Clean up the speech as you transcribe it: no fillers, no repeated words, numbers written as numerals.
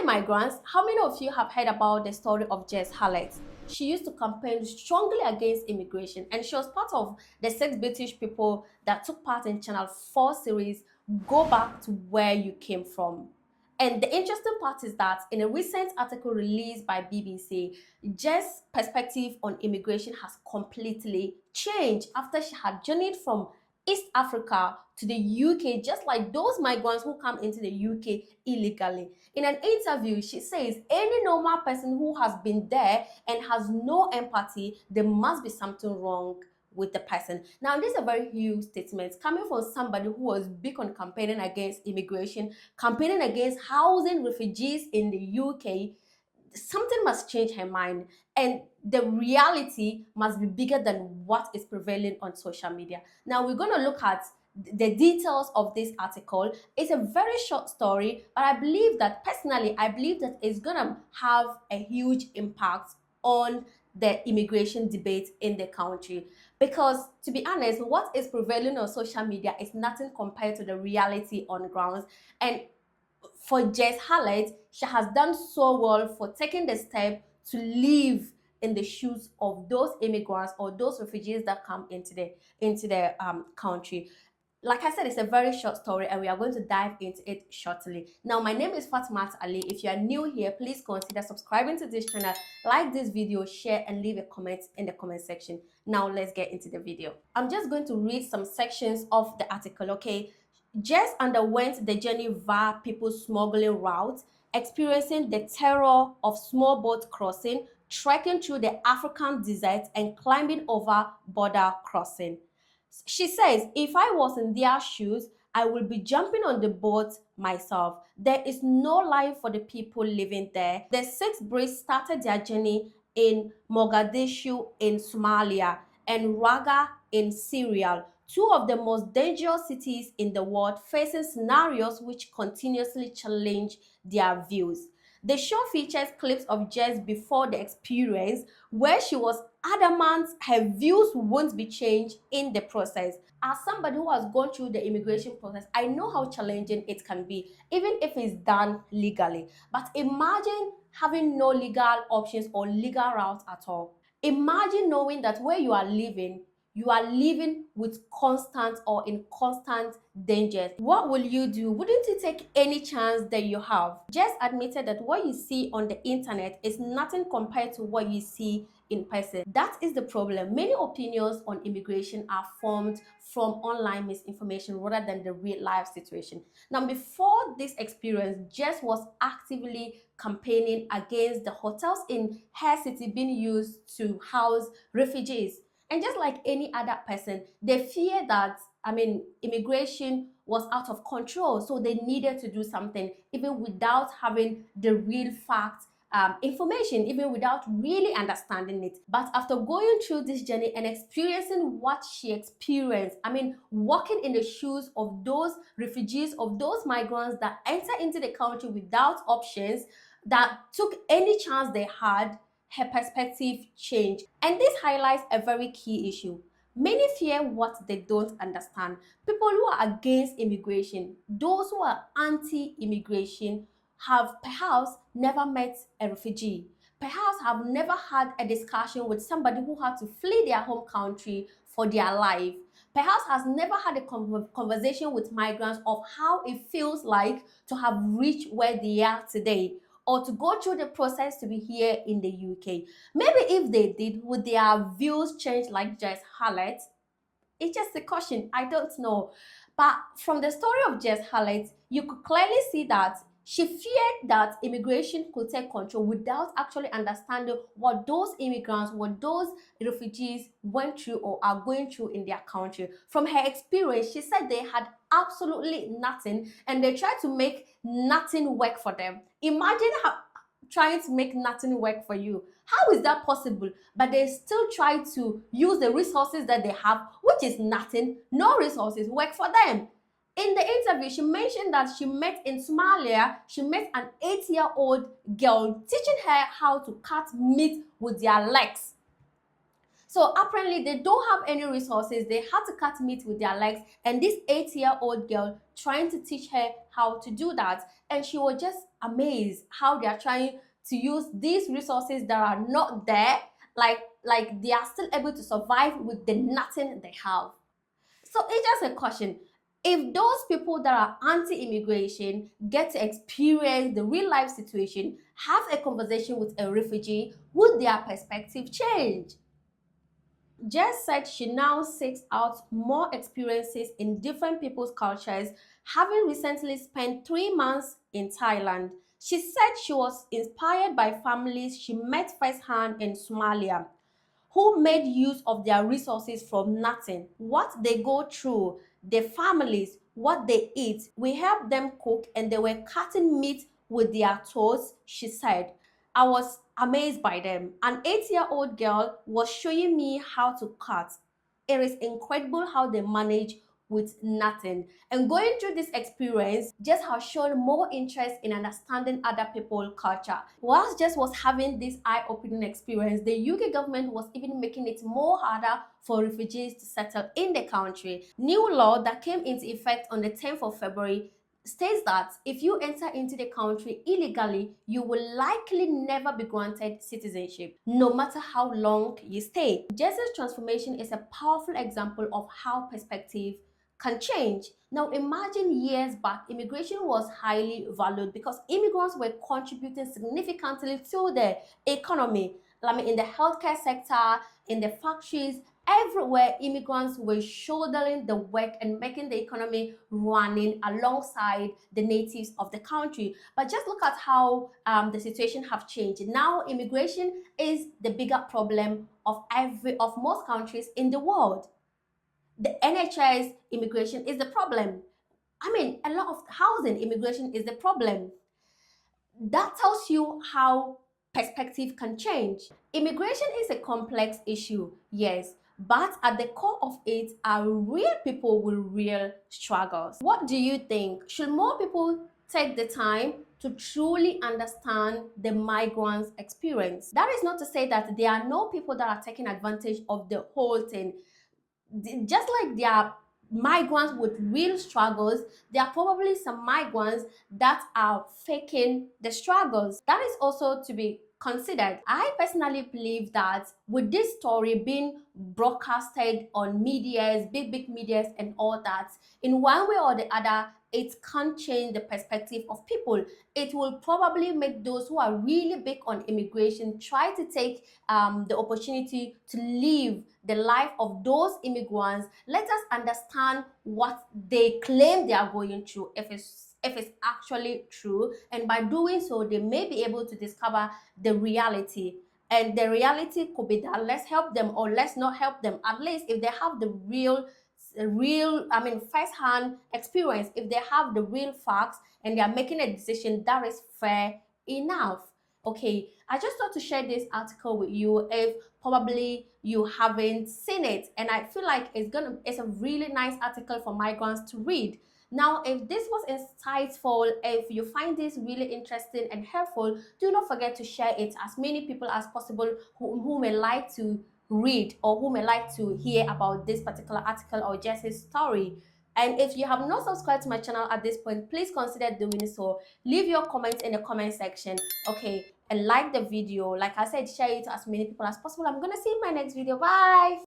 migrants, how many of you have heard about the story of Jess Hallett? She used to campaign strongly against immigration, and she was part of the 6 British people that took part in Channel 4 series, Go Back to Where You Came From. And the interesting part is that in a recent article released by BBC, Jess' perspective on immigration has completely changed after she had journeyed from East Africa to the UK, just like those migrants who come into the UK illegally. In an interview, she says any normal person who has been there and has no empathy, there must be something wrong with the person. Now, this is a very huge statement coming from somebody who was big on campaigning against immigration, campaigning against housing refugees in the UK. Something must change her mind, and the reality must be bigger than what is prevailing on social media. Now, we're going to look at the details of this article. It's a very short story, but I believe that it's going to have a huge impact on the immigration debate in the country. Because to be honest, what is prevailing on social media is nothing compared to the reality on grounds. And for Jess Hallett, she has done so well for taking the step to live in the shoes of those immigrants or those refugees that come into the country. Like I said, it's a very short story, and we are going to dive into it shortly. Now, my name is Fatma Ali. If you are new here, please consider subscribing to this channel, like this video, share, and leave a comment in the comment section. Now, let's get into the video. I'm just going to read some sections of the article, okay? Jess underwent the journey via people smuggling routes, experiencing the terror of small boat crossing, trekking through the African desert, and climbing over border crossing. She says, if I was in their shoes, I would be jumping on the boat myself. There is no life for the people living there. The 6 Brits started their journey in Mogadishu in Somalia and Raga in Syria, two of the most dangerous cities in the world, facing scenarios which continuously challenge their views. The show features clips of Jess before the experience, where she was adamant her views won't be changed in the process. As somebody who has gone through the immigration process, I know how challenging it can be, even if it's done legally. But imagine having no legal options or legal routes at all. Imagine knowing that where you are living with constant or in constant danger. What will you do? Wouldn't you take any chance that you have? Jess admitted that what you see on the internet is nothing compared to what you see in person. That is the problem. Many opinions on immigration are formed from online misinformation rather than the real life situation. Now, before this experience, Jess was actively campaigning against the hotels in her city being used to house refugees. And just like any other person, they fear that, immigration was out of control. So they needed to do something, even without having the real fact information, even without really understanding it. But after going through this journey and experiencing what she experienced, walking in the shoes of those refugees, of those migrants that enter into the country without options, that took any chance they had, her perspective changed. And this highlights a very key issue. Many fear what they don't understand. People who are against immigration, those who are anti-immigration, have perhaps never met a refugee, perhaps have never had a discussion with somebody who had to flee their home country for their life, perhaps has never had a conversation with migrants of how it feels like to have reached where they are today, or to go through the process to be here in the UK. Maybe if they did, would their views change like Jess Hallett? It's just a question. I don't know. But from the story of Jess Hallett, you could clearly see that she feared that immigration could take control without actually understanding what those immigrants, what those refugees went through or are going through in their country. From her experience, she said they had absolutely nothing and they tried to make nothing work for them. Imagine trying to make nothing work for you. How is that possible? But they still try to use the resources that they have, which is nothing, no resources, work for them. In the interview, she mentioned that she met in Somalia, she met an 8-year-old girl teaching her how to cut meat with their legs. So apparently they don't have any resources. They had to cut meat with their legs, and this 8-year-old girl trying to teach her how to do that. And she was just amazed how they are trying to use these resources that are not there, like they are still able to survive with the nothing they have. So it's just a question. If those people that are anti-immigration get to experience the real life situation, have a conversation with a refugee, would their perspective change? Jess said she now seeks out more experiences in different people's cultures, having recently spent 3 months in Thailand. She said she was inspired by families she met firsthand in Somalia who made use of their resources from nothing. What they go through, their families, what they eat. We helped them cook and they were cutting meat with their toes, she said. I was amazed by them. An 8-year-old girl was showing me how to cut. It is incredible how they manage with nothing. And going through this experience just has shown more interest in understanding other people's culture. Whilst Jess was having this eye-opening experience, the UK government was even making it more harder for refugees to settle in the country. New law that came into effect on the 10th of February states that if you enter into the country illegally, you will likely never be granted citizenship, no matter how long you stay. Jess's transformation is a powerful example of how perspective can change. Now imagine years back, immigration was highly valued because immigrants were contributing significantly to the economy. I mean, in the healthcare sector, in the factories, everywhere immigrants were shouldering the work and making the economy running alongside the natives of the country. But just look at how the situation have changed. Now immigration is the bigger problem of most countries in the world. The NHS immigration is the problem. I mean, a lot of housing immigration is the problem. That tells you how perspective can change. Immigration is a complex issue, yes, but at the core of it are real people with real struggles. What do you think? Should more people take the time to truly understand the migrants' experience? That is not to say that there are no people that are taking advantage of the whole thing. Just like there are migrants with real struggles, there are probably some migrants that are faking the struggles. That is also to be considered. I personally believe that with this story being broadcasted on medias, big medias and all that, in one way or the other, it can change the perspective of people. It will probably make those who are really big on immigration try to take the opportunity to live the life of those immigrants. Let us understand what they claim they are going through, if it's actually true, and by doing so they may be able to discover the reality. And the reality could be that let's help them or let's not help them. At least if they have the real I mean first-hand experience, if they have the real facts and they are making a decision that is fair enough. Okay, I just thought to share this article with you if probably you haven't seen it, and I feel like it's a really nice article for migrants to read. Now if this was insightful, if you find this really interesting and helpful, do not forget to share it as many people as possible who may like to read or who may like to hear about this particular article or Jess's story. And if you have not subscribed to my channel at this point, please consider doing so. Leave your comments in the comment section, okay, and like the video. Like I said, share it to as many people as possible. I'm gonna see you in my next video. Bye.